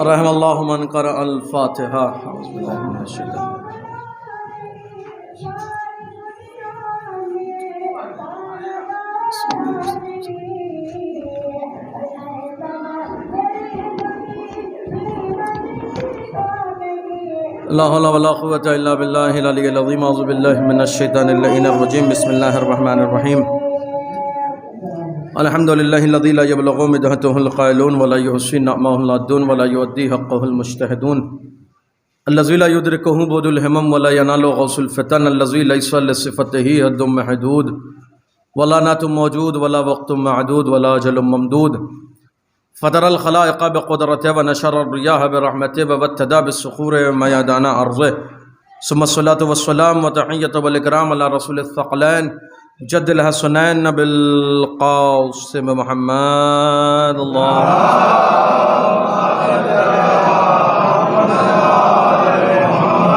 رحم اللہ من قرأ الفاتحہ. اعوذ باللہ من الشیطان. لا حول ولا قوة الا باللہ العلی العظیم. اعوذ باللہ من الشیطان اللعین الرجیم. بسم اللہ الرحمن الرحیم. الحمد للہ الذی لا یبلغ مدحته القائلون ولا یحصی نعمه العادون ولا یؤدی حقه المجتہدون. الذی لا یدرکہ بعد الہمم ولا ینال غوث الفتن. الذی لیس لصفته حد محدود ولا نعت موجود ولا وقت معدود ولا اجل ممدود. فطر الخلائق بقدرته ونشر الرياح برحمته وابتدى بالصخور ميادان ارضه. ثم الصلاة والسلام وتحية والإكرام على رسول الثقلين جد الحسنين بالقاسم محمد.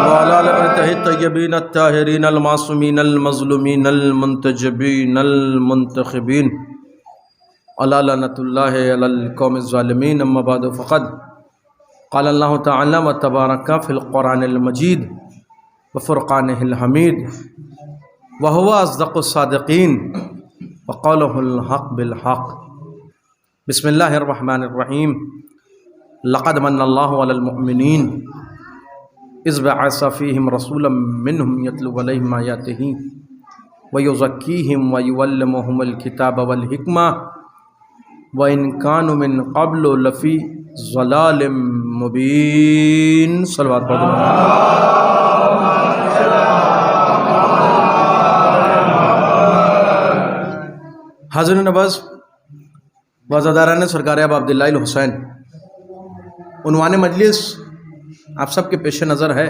وعلى آل بيته الطيبين الطاهرين المعصومين المظلومين المنتجبين المنتخبين علی لعنۃ اللہ علی القوم الظالمین. اما بعد فقد قال اللہ تعالی وتبارک فی القرآن المجید وفرقانہ الحمید وهو اصدق الصادقین وقولہ الحق بالحق. بسم اللہ الرحمن الرحیم. لقد من اللہ علی المؤمنین اذ بعث فیہم رسولا منہم یتلو علیہم آیاتہ ویزکیہم ویعلمہم الکتاب والحکمہ وَإِن كَانُوا مِن قَبْلُ لَفِي ضَلَالٍ مُبِينٍ. صلوات پڑھو. حاضرین نواز وعزاداران سرکار ابا عبداللہ الحسین، عنوان مجلس آپ سب کے پیش نظر ہے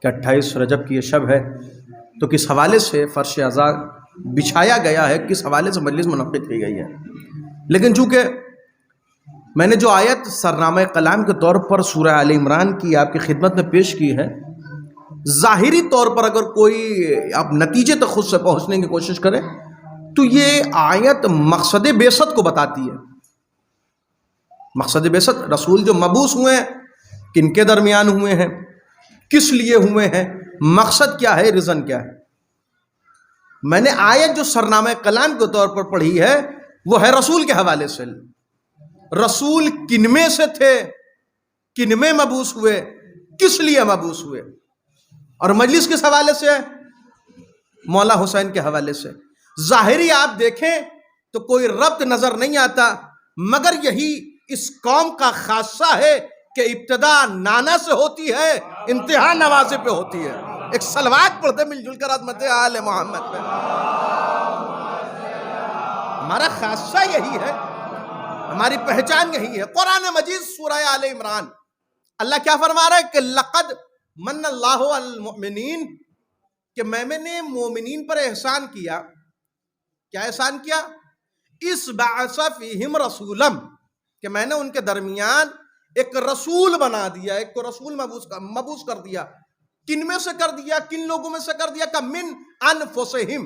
کہ 28 رجب کی یہ شب ہے، تو کس حوالے سے فرش عزا بچھایا گیا ہے، کس حوالے سے مجلس منعقد کی گئی ہے. لیکن چونکہ میں نے جو آیت سرنامہ کلام کے طور پر سورہ آل عمران کی آپ کی خدمت میں پیش کی ہے، ظاہری طور پر اگر کوئی آپ نتیجے تک خود سے پہنچنے کی کوشش کریں تو یہ آیت مقصد بعثت کو بتاتی ہے. مقصد بعثت، رسول جو مبعوث ہوئے ہیں کن کے درمیان ہوئے ہیں، کس لیے ہوئے ہیں، مقصد کیا ہے، ریزن کیا ہے. میں نے آیت جو سرنامہ کلام کے طور پر پڑھی ہے وہ ہے رسول کے حوالے سے. رسول کن میں سے تھے، کن میں مبعوث ہوئے، کس لیے مبعوث ہوئے. اور مجلس کس حوالے سے ہے؟ مولا حسین کے حوالے سے. ظاہری آپ دیکھیں تو کوئی ربط نظر نہیں آتا، مگر یہی اس قوم کا خاصہ ہے کہ ابتدا نانا سے ہوتی ہے، انتہا نوازے پہ ہوتی ہے. ایک صلوات پڑھتے مل جل کر عظمت آل محمد پہ. ہمارا خاصہ یہی ہے، ہماری پہچان یہی ہے. قرآن مجید سورہ آل عمران اللہ کیا فرما رہا ہے کہ لقد من اللہ علی المؤمنین، کہ میں نے مومنین پر احسان کیا. کیا احسان کیا؟ اس بعث فیہم رسولا، کہ میں نے ان کے درمیان ایک رسول بنا دیا، ایک کو رسول مبعوث کر دیا. کن میں سے کر دیا، کن لوگوں میں سے کر دیا؟ کہ من انفسہم،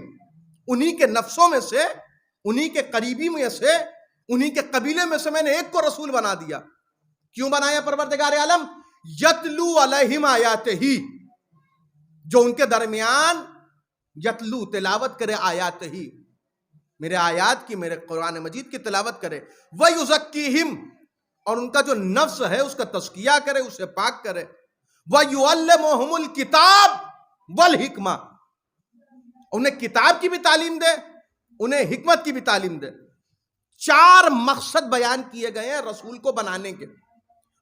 انہی کے نفسوں میں سے، انہی کے قریبی میں سے، انہی کے قبیلے میں سے میں نے ایک کو رسول بنا دیا. کیوں بنایا پروردگار عالم؟ یتلو علیہم آیاتہ، جو ان کے درمیان یتلو تلاوت کرے آیاتہ، میرے آیات کی، میرے قرآن مجید کی تلاوت کرے. وَيُزَكِّيهِمْ، اور ان کا جو نفس ہے اس کا تزکیہ کرے، اسے پاک کرے. وَيُعَلِّمُهُمُ الْكِتَابَ وَالْحِکْمَةَ، انہیں کتاب کی بھی تعلیم دے، انہیں حکمت کی بھی تعلیم دے. 4 مقصد بیان کیے گئے ہیں رسول کو بنانے کے،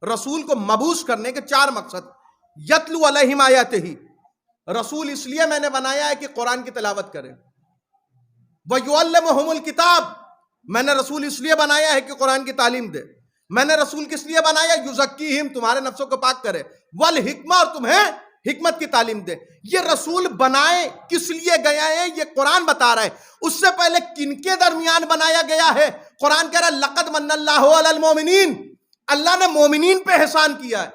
رسول کو مبعوث کرنے کے 4 مقصد. یتلو علیہم آیاتہ، رسول اس لیے میں نے بنایا ہے کہ قرآن کی تلاوت کرے. وَيُعَلِّمُهُمُ الْكِتَابَ، میں نے رسول اس لیے بنایا ہے کہ قرآن کی تعلیم دے. میں نے رسول کس لیے بنایا؟ یزکیہم، تمہارے نفسوں کو پاک کرے. والحکمہ، اور تمہیں حکمت کی تعلیم دے. یہ رسول بنائے کس لیے گیا ہے یہ قرآن بتا رہا ہے. اس سے پہلے کن کے درمیان بنایا گیا ہے؟ قرآن کہہ رہا ہے لقد من اللہ علی المؤمنین، اللہ نے مومنین پہ احسان کیا ہے.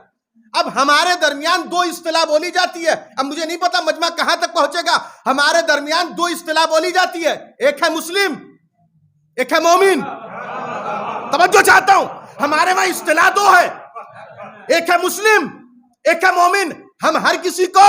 اب ہمارے درمیان 2 اصطلاح بولی جاتی ہے. اب مجھے نہیں پتا مجمع کہاں تک پہنچے گا. ہمارے درمیان 2 اصطلاح بولی جاتی ہے، ایک ہے مسلم، ایک ہے مومن. توجہ چاہتا ہوں، ہمارے وہاں اصطلاح 2 ہے. ایک ہے مسلم، ایک ہے مومن. ہم ہر کسی کو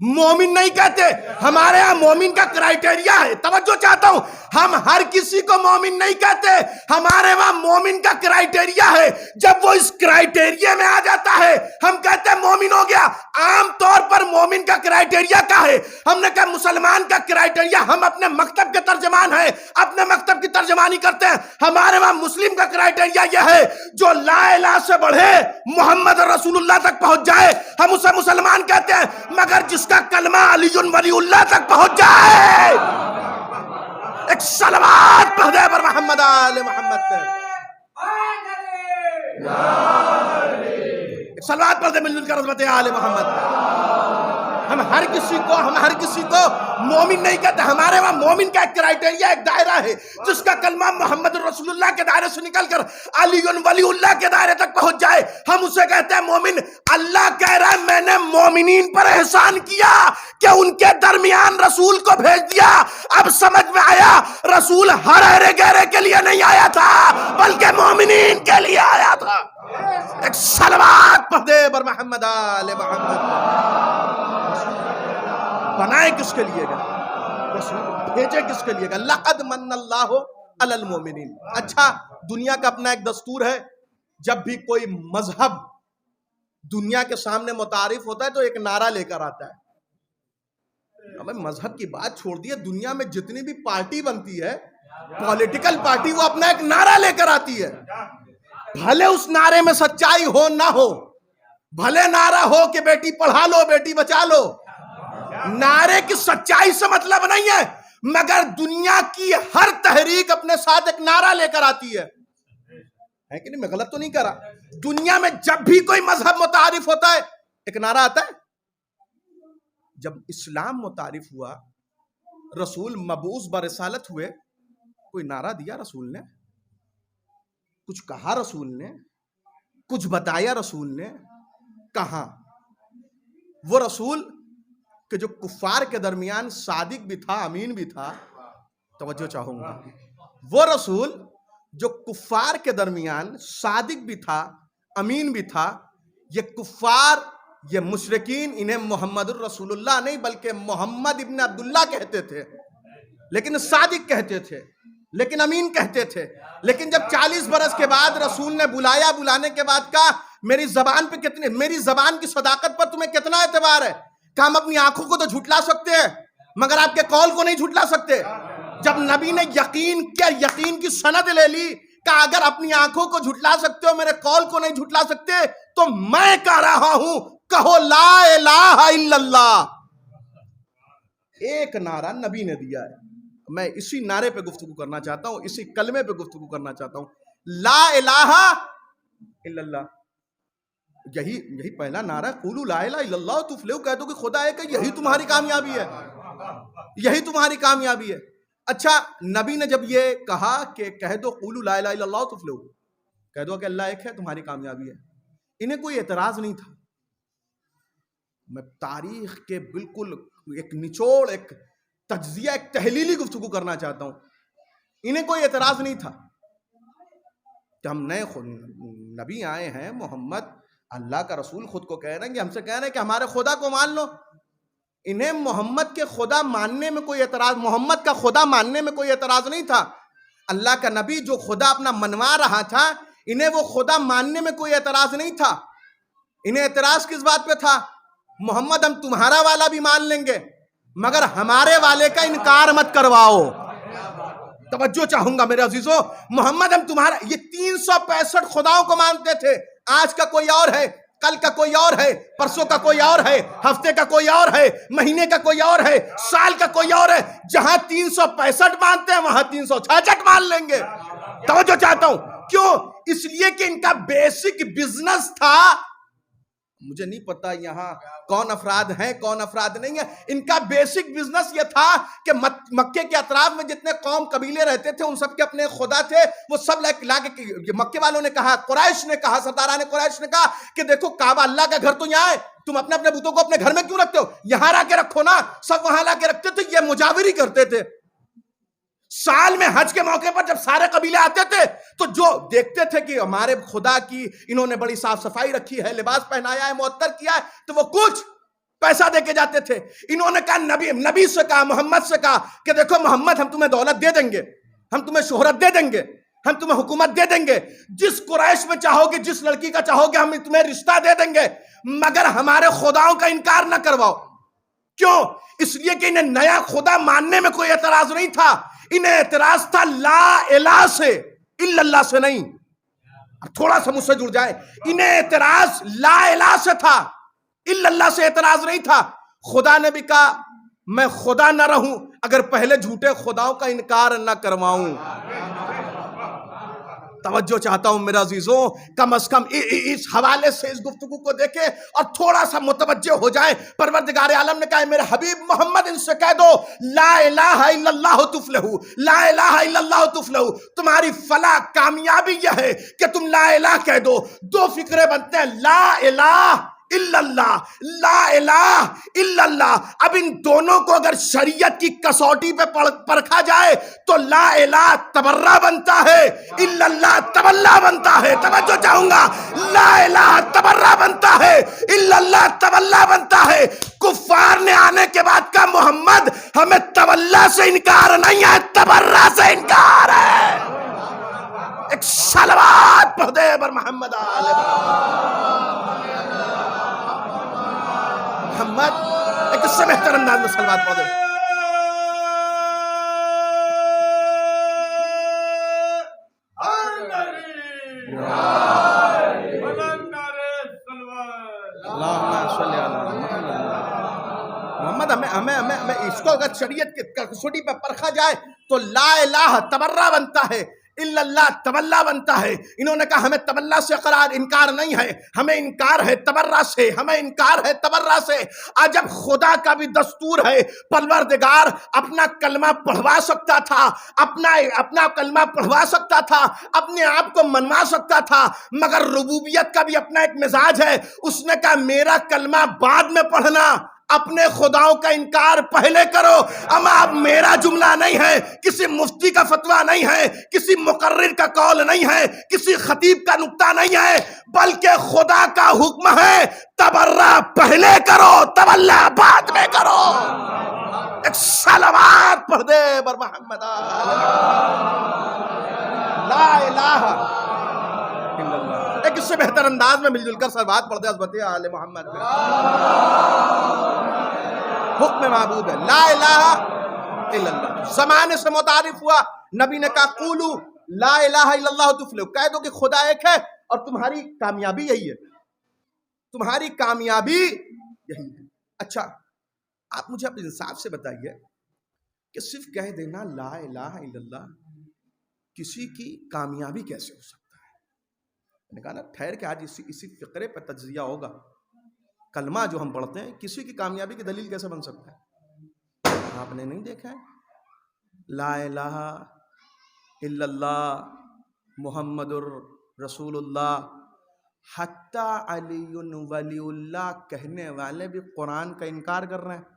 مومن نہیں کہتے. ہمارے ہاں مومن کا کرائیٹیریا ہے. توجہ چاہتا ہوں، ہم ہر کسی کو مومن نہیں کہتے. ہمارے وہاں مومن کا کرائیٹیریا ہے. جب وہ اس کرائیٹیریا میں آ جاتا ہے ہم کہتے ہیں مومن ہو گیا. عام طور پر مومن کا کرائیٹیریا کیا ہے؟ ہم نے کہا مسلمان کا کرائیٹیریا، ہم اپنے مکتب کے ترجمان ہیں، اپنے مکتب کی ترجمانی کرتے ہیں. ہمارے وہاں مسلم کا کرائیٹیریا یہ ہے جو لا الہ سے بڑھے محمد رسول اللہ تک پہنچ جائے ہم اسے مسلمان کہتے ہیں. مگر جس کا کلمہ علی ولی اللہ تک پہنچ جائے، ایک صلوات پڑھ دے پر محمد آل محمد پہ، ایک صلوات پڑھ دے مل جل کر عظمت آل محمد پہ. ہم ہر کسی کو مومن نہیں کہتے. ہمارے وہاں مومن کا ایک کرائیٹیریا، ایک دائرہ ہے جس کا کلمہ محمد رسول اللہ کے دائرے سے نکل کر علی ولی اللہ کے دائرے تک پہنچ جائے ہم اسے کہتے ہیں مومن. اللہ کہہ رہا ہے میں نے مومنین پر احسان کیا کہ ان کے درمیان رسول کو بھیج دیا. اب سمجھ میں آیا رسول ہر ہرے گہرے کے لیے نہیں آیا تھا بلکہ مومنین کے لیے آیا تھا. ایک صلوات پڑھ دے بر محمد آل محمد. بنائے کس کے لیے گا؟ رسول بھیجے کس کے لیے گا؟ لقد من اللہ علی المؤمنین. اچھا، دنیا کا اپنا ایک دستور ہے، جب بھی کوئی مذہب دنیا کے سامنے متعارف ہوتا ہے تو ایک نعرہ لے کر آتا ہے. ہمیں مذہب کی بات چھوڑ دی ہے، دنیا میں جتنی بھی پارٹی بنتی ہے، پولیٹیکل پارٹی، وہ اپنا ایک نعرہ لے کر آتی ہے. بھلے اس نعرے میں سچائی ہو نہ ہو، بھلے نعرہ ہو کہ بیٹی پڑھا لو بیٹی بچا لو، نعرے کی سچائی سے مطلب نہیں ہے، مگر دنیا کی ہر تحریک اپنے ساتھ ایک نعرہ لے کر آتی ہے کہ نہیں؟ میں غلط تو نہیں کر رہا. دنیا میں جب بھی کوئی مذہب متعارف ہوتا ہے ایک نعرہ آتا ہے. جب اسلام متعارف ہوا، رسول مبعوث برسالت ہوئے، کوئی نعرہ دیا رسول نے؟ کچھ کہا رسول نے؟ کچھ بتایا رسول نے؟ کہاں؟ وہ رسول کہ جو کفار کے درمیان صادق بھی تھا، امین بھی تھا. توجہ چاہوں گا، وہ رسول جو کفار کے درمیان صادق بھی تھا، امین بھی تھا. یہ کفار، یہ مشرکین انہیں محمد الرسول اللہ نہیں بلکہ محمد ابن عبداللہ کہتے تھے، لیکن صادق کہتے تھے، لیکن امین کہتے تھے. لیکن جب 40 برس کے بعد رسول نے بلایا، بلانے کے بعد کہا میری زبان کی صداقت پر تمہیں کتنا اعتبار ہے؟ کہ ہم اپنی آنکھوں کو تو جھٹلا سکتے ہیں مگر آپ کے قول کو نہیں جھٹلا سکتے. جب نبی نے یقین کی سند لے لی کہ اگر اپنی آنکھوں کو جھٹلا سکتے ہو میرے قول کو نہیں جھٹلا سکتے تو میں کہہ رہا ہوں کہو لا الہ الا اللہ. ایک نعرہ نبی نے دیا ہے. میں اسی نعرے پہ گفتگو کرنا چاہتا ہوں، اسی کلمے پہ گفتگو کرنا چاہتا ہوں، لا الہ الا اللہ. یہی پہلا نعرہ ہے، قولوا لا الہ الا اللہ تفلحوا. کہہ دو کہ خدا ہے، کہ یہی تمہاری کامیابی ہے، یہی تمہاری کامیابی ہے. اچھا، نبی نے جب یہ کہا کہ کہہ دو قولوا لا الہ الا اللہ تفلحوا، کہہ دو کہ اللہ ایک ہے، تمہاری کامیابی ہے، انہیں کوئی اعتراض نہیں تھا. میں تاریخ کے بالکل ایک نچوڑ، ایک تجزیہ، ایک تحلیلی گفتگو کرنا چاہتا ہوں. انہیں کوئی اعتراض نہیں تھا کہ ہم نئے نبی آئے ہیں، محمد اللہ کا رسول خود کو کہہ رہے ہیں کہ ہم سے کہہ رہے ہیں کہ ہمارے خدا کو مان لو. انہیں محمد کے خدا ماننے میں کوئی اعتراض، محمد کا خدا ماننے میں کوئی اعتراض نہیں تھا. اللہ کا نبی جو خدا اپنا منوا رہا تھا، انہیں وہ خدا ماننے میں کوئی اعتراض نہیں تھا. انہیں اعتراض کس بات پہ تھا؟ محمد ہم تمہارا والا بھی مان لیں گے مگر ہمارے والے کا انکار مت کرواؤ. توجہ چاہوں گا میرے عزیزوں، محمد ہم تمہارا، یہ 365 خداؤں کو مانتے تھے. آج کا کوئی اور ہے، کل کا کوئی اور ہے، پرسوں کا کوئی اور ہے، ہفتے کا کوئی اور ہے، مہینے کا کوئی اور ہے، سال کا کوئی اور ہے. جہاں 365 مانتے ہیں وہاں 366 مان لیں گے. توجہ چاہتا ہوں، کیوں؟ اس لیے کہ ان کا بیسک بزنس تھا. مجھے نہیں پتا یہاں کون افراد ہیں کون افراد نہیں ہیں. ان کا بیسک بزنس یہ تھا کہ مکے کے اطراف میں جتنے قوم قبیلے رہتے تھے ان سب کے اپنے خدا تھے. وہ سب لا کے مکے والوں نے کہا، قریش نے کہا، سرداران قریش نے کہا کہ دیکھو کعبہ اللہ کا گھر تو یہاں ہے، تم اپنے اپنے بتوں کو اپنے گھر میں کیوں رکھتے ہو؟ یہاں لا کے رکھو نا. سب وہاں لا کے رکھتے تھے، یہ مجاوری کرتے تھے. سال میں حج کے موقع پر جب سارے قبیلے آتے تھے تو جو دیکھتے تھے کہ ہمارے خدا کی انہوں نے بڑی صاف صفائی رکھی ہے، لباس پہنایا ہے، معطر کیا ہے، تو وہ کچھ پیسہ دے کے جاتے تھے. انہوں نے کہا نبی سے کہا، محمد سے کہا کہ دیکھو محمد، ہم تمہیں دولت دے دیں گے، ہم تمہیں شہرت دے دیں گے، ہم تمہیں حکومت دے دیں گے، جس قریش میں چاہو گے، جس لڑکی کا چاہو گے ہم تمہیں رشتہ دے دیں گے، مگر ہمارے خداؤں کا انکار نہ کرواؤ. کیوں؟ اس لیے کہ انہیں نیا خدا ماننے میں کوئی اعتراض نہیں تھا، انہیں اعتراض تھا لا الہ سے، الا اللہ سے نہیں. تھوڑا سا مجھ سے جڑ جائے، انہیں اعتراض لا الہ سے تھا، الا اللہ سے اعتراض نہیں تھا. خدا نے بھی کہا میں خدا نہ رہوں اگر پہلے جھوٹے خداؤں کا انکار نہ کرواؤں. توجہ چاہتا ہوں میرے عزیزوں، کم از کم اس حوالے سے اس گفتگو کو دیکھیں اور تھوڑا سا متوجہ ہو جائیں. پروردگار عالم نے کہا میرے حبیب محمد ان سے کہہ دو لا الہ الا اللہ تفلحو، لا الہ الا اللہ تفلحو. تمہاری فلاح کامیابی یہ ہے کہ تم لا الہ کہہ دو. دو فکرے بنتے ہیں، لا الہ الا اللہ، لا الہ الا اللہ. اب ان دونوں کو اگر شریعت کی کسوٹی پہ پرکھا جائے تو لا الہ تبرہ بنتا ہے، الا اللہ تولہ بنتا ہے. توجہ چاہوں گا، لا الہ تبرہ بنتا ہے، الا اللہ تولہ بنتا ہے. کفار نے آنے کے بعد کہا محمد ہمیں تولہ سے انکار نہیں ہے، تبرہ سے انکار ہے. ایک صلوات پڑھ دے بر محمد آل محمد، ایک اس سے بہتر انداز میں صلوات پڑھ دے. محمد ہمیں اس کو اگر شریعت کے کسوٹی پہ پرکھا جائے تو لا الہ تبرہ بنتا ہے، الا اللہ تولہ بنتا ہے. انہوں نے کہا ہمیں تولہ سے انکار نہیں ہے، ہمیں انکار ہے تبرہ سے، ہمیں انکار ہے تبرہ سے. جب خدا کا بھی دستور ہے، پروردگار اپنا کلمہ پڑھوا سکتا تھا، اپنا کلمہ پڑھوا سکتا تھا، اپنے آپ کو منوا سکتا تھا، مگر ربوبیت کا بھی اپنا ایک مزاج ہے. اس نے کہا میرا کلمہ بعد میں پڑھنا، اپنے خداؤں کا انکار پہلے کرو. اما اب میرا جملہ نہیں ہے، کسی مفتی کا فتویٰ نہیں ہے، کسی مقرر کا قول نہیں ہے، کسی خطیب کا نکتہ نہیں ہے، بلکہ خدا کا حکم ہے تبرہ پہلے کرو، تولہ بعد میں کرو. ایک صلوات پڑھ دے بر محمد لا الہ الا اللہ. ایک اس سے بہتر انداز میں مل جل کر صلوات پڑھ دے حضرت آل محمد میں. حکم معبود ہے لا الہ الا اللہ. زمانے سے متعارف ہوا، نبی نے کہا قولو لا الہ الا اللہ تفلحو، کہہ دو کہ خدا ایک ہے اور تمہاری کامیابی یہی ہے، تمہاری کامیابی یہی ہے. اچھا آپ مجھے اپنے انصاف سے بتائیے کہ صرف کہہ دینا لا الہ الا اللہ کسی کی کامیابی کیسے ہو سکتا ہے؟ میں نے کہا نا ٹھہر کے آج اسی فقرے پر تجزیہ ہوگا. کلمہ جو ہم پڑھتے ہیں کسی کی کامیابی کی دلیل کیسے بن سکتا ہے؟ آپ نے نہیں دیکھا ہے لا الہ الا اللہ محمد رسول اللہ، حتی علی ولی اللہ کہنے والے بھی قرآن کا انکار کر رہے ہیں.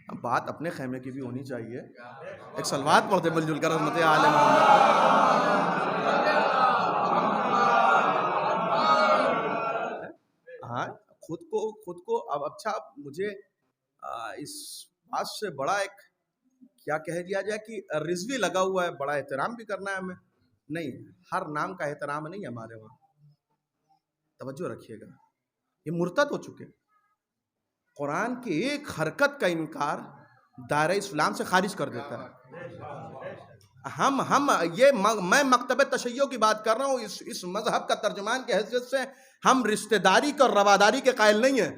اب بات اپنے خیمے کی بھی ہونی چاہیے. ایک صلوات پڑھتے مل جل کر حضرت آل محمد. ہاں خود کو اب اچھا مجھے اس بات سے بڑا ایک کیا کہہ دیا جائے کہ رضوی لگا ہوا ہے، بڑا احترام بھی کرنا ہے ہمیں. نہیں، ہر نام کا احترام نہیں ہے ہمارے وہاں. توجہ رکھیے گا، یہ مرتد ہو چکے. قرآن کی ایک حرکت کا انکار دائرہ اسلام سے خارج کر دیتا ہے. میں مکتب تشیع کی بات کر رہا ہوں، اس مذہب کا ترجمان کی حیثیت سے ہم رشتہ داری اور رواداری کے قائل نہیں ہیں.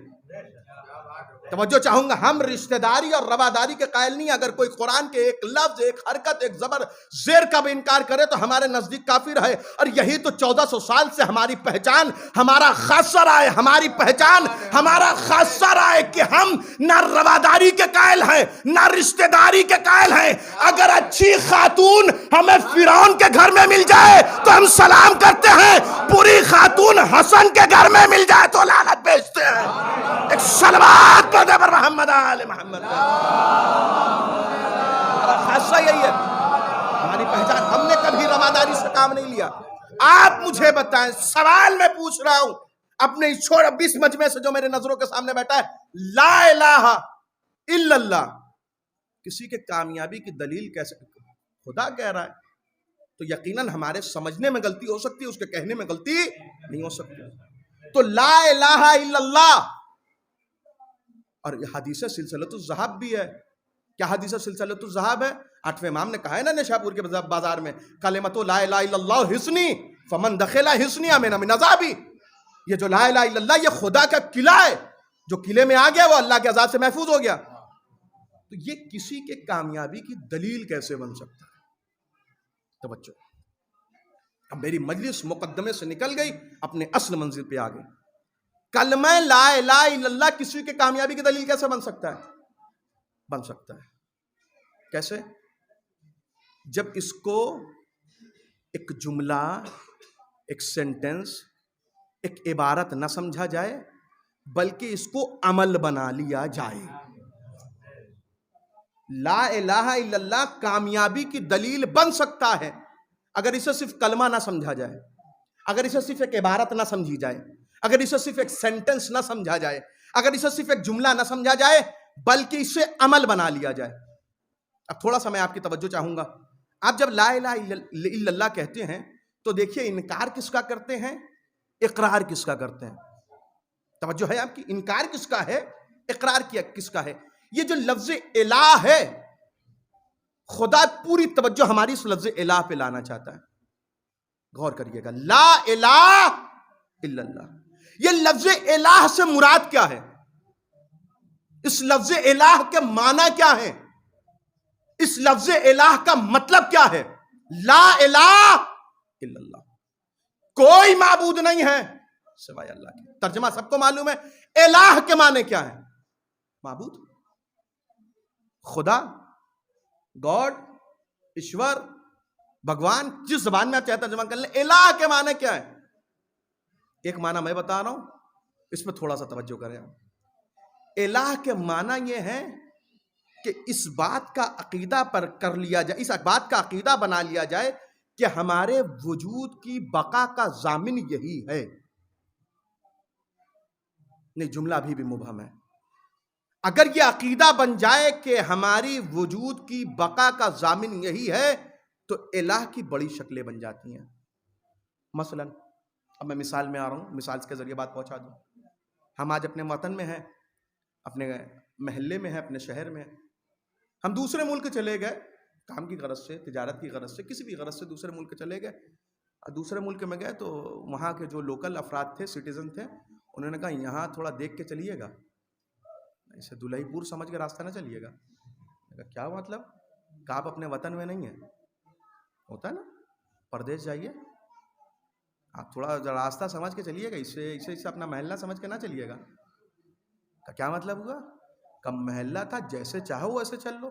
توجہ چاہوں گا، ہم رشتہ داری اور رواداری کے قائل نہیں ہیں. اگر کوئی قرآن کے ایک لفظ، ایک حرکت، ایک زبر زیر کا بھی انکار کرے تو ہمارے نزدیک کافر ہے. اور یہی تو 1400 سال سے ہماری پہچان، ہمارا خاصہ رہا ہے، ہماری پہچان، ہمارا خاصہ رہا ہے کہ ہم نہ رواداری کے قائل ہیں نہ رشتہ داری کے قائل ہیں. اگر اچھی خاتون ہمیں فرعون کے گھر میں مل جائے تو ہم سلام کرتے ہیں، پوری خاتون حسن کے گھر میں مل جائے تو لعنت بھیجتے ہیں. ایک صلوات پڑھ دے پر محمد آل محمد. خاصہ یہی ہے ہماری پہچان. ہم نے کبھی رواداری سے کام نہیں لیا. آپ مجھے بتائیں, سوال میں پوچھ رہا ہوں اپنے چھوڑ 20 مجمع سے جو میرے نظروں کے سامنے بیٹھا ہے, لا الہ الا اللہ کسی کے کامیابی کی دلیل کیسے خدا کہہ رہا ہے؟ تو یقیناً ہمارے سمجھنے میں غلطی ہو سکتی ہے, اس کے کہنے میں غلطی نہیں ہو سکتی. تو لا الہ الا اللہ, اور حدیث سلسلۃ الذہب بھی ہے. کیا حدیث سلسلۃ الذہب ہے؟ 8ویں امام نے کہا ہے نا نشاپور کے بازار میں, کلمۃ لا الہ الا اللہ حصنی فمن دخل حصنی امن من عذابی. یہ جو لا الہ الا اللہ یہ خدا کا قلعہ ہے, جو قلعے میں آ گیا وہ اللہ کے عذاب سے محفوظ ہو گیا. تو یہ کسی کے کامیابی کی دلیل کیسے بن سکتا ہے؟ توجہ, اب میری مجلس مقدمے سے نکل گئی, اپنے اصل منزل پہ آ گئی. کلمہ لا الہ الا اللہ کسی کے کامیابی کی دلیل کیسے بن سکتا ہے؟ بن سکتا ہے کیسے؟ جب اس کو ایک جملہ, ایک سینٹنس, ایک عبارت نہ سمجھا جائے بلکہ اس کو عمل بنا لیا جائے. لا الہ الا اللہ کامیابی کی دلیل بن سکتا ہے اگر اسے صرف کلمہ نہ سمجھا جائے, اگر اسے صرف ایک عبارت نہ سمجھی جائے, اگر اسے صرف ایک سینٹنس نہ سمجھا جائے, اگر اسے صرف ایک جملہ نہ سمجھا جائے بلکہ اسے عمل بنا لیا جائے. اب تھوڑا سا میں آپ کی توجہ چاہوں گا. آپ جب لا الہ الا اللہ کہتے ہیں تو دیکھیے انکار کس کا کرتے ہیں, اقرار کس کا کرتے ہیں؟ توجہ ہے آپ کی, انکار کس کا ہے, اقرار کس کا ہے؟ یہ جو لفظ الہ ہے, خدا پوری توجہ ہماری اس لفظ الہ پہ لانا چاہتا ہے. غور کریے گا, لا الہ الا اللہ, یہ لفظ الہ سے مراد کیا ہے؟ اس لفظ الہ کے معنی کیا ہے؟ اس لفظ الہ کا مطلب کیا ہے؟ لا الہ الا اللہ, کوئی معبود نہیں ہے سوائے اللہ کے. ترجمہ سب کو معلوم ہے. الہ کے معنی کیا ہے؟ معبود, خدا, گاڈ, ایشور, بھگوان, جس زبان میں آپ چاہتے ترجمہ کر لیں. الہ کے معنی کیا ہے؟ ایک معنی میں بتا رہا ہوں, اس پہ تھوڑا سا توجہ کریں آپ. الہ کے معنی یہ ہے کہ اس بات کا عقیدہ پر کر لیا جائے, اس بات کا عقیدہ بنا لیا جائے کہ ہمارے وجود کی بقا کا ضامن یہی ہے. نہیں, جملہ ابھی بھی مبہم ہے. اگر یہ عقیدہ بن جائے کہ ہماری وجود کی بقا کا ضامن یہی ہے تو الہ کی بڑی شکلیں بن جاتی ہیں. مثلا اب میں مثال میں آ رہا ہوں, مثال کے ذریعے بات پہنچا دوں. ہم آج اپنے وطن میں ہیں, اپنے محلے میں ہیں, اپنے شہر میں ہیں. ہم دوسرے ملک چلے گئے کام کی غرض سے, تجارت کی غرض سے, کسی بھی غرض سے دوسرے ملک چلے گئے. دوسرے ملک میں گئے تو وہاں کے جو لوکل افراد تھے, سٹیزن تھے, انہوں نے کہا یہاں تھوڑا دیکھ کے چلیے گا, ایسے دلہی پور سمجھ کے راستہ نہ چلیے گا. کیا مطلب؟ کہ آپ اپنے وطن میں نہیں ہیں. ہوتا ہے نا, پردیش جائیے, آپ تھوڑا راستہ سمجھ کے چلیے گا, اسے اپنا محلہ سمجھ کے نہ چلیے گا. کیا مطلب ہوا؟ کہ محلہ تھا, جیسے چاہو ویسے چل لو,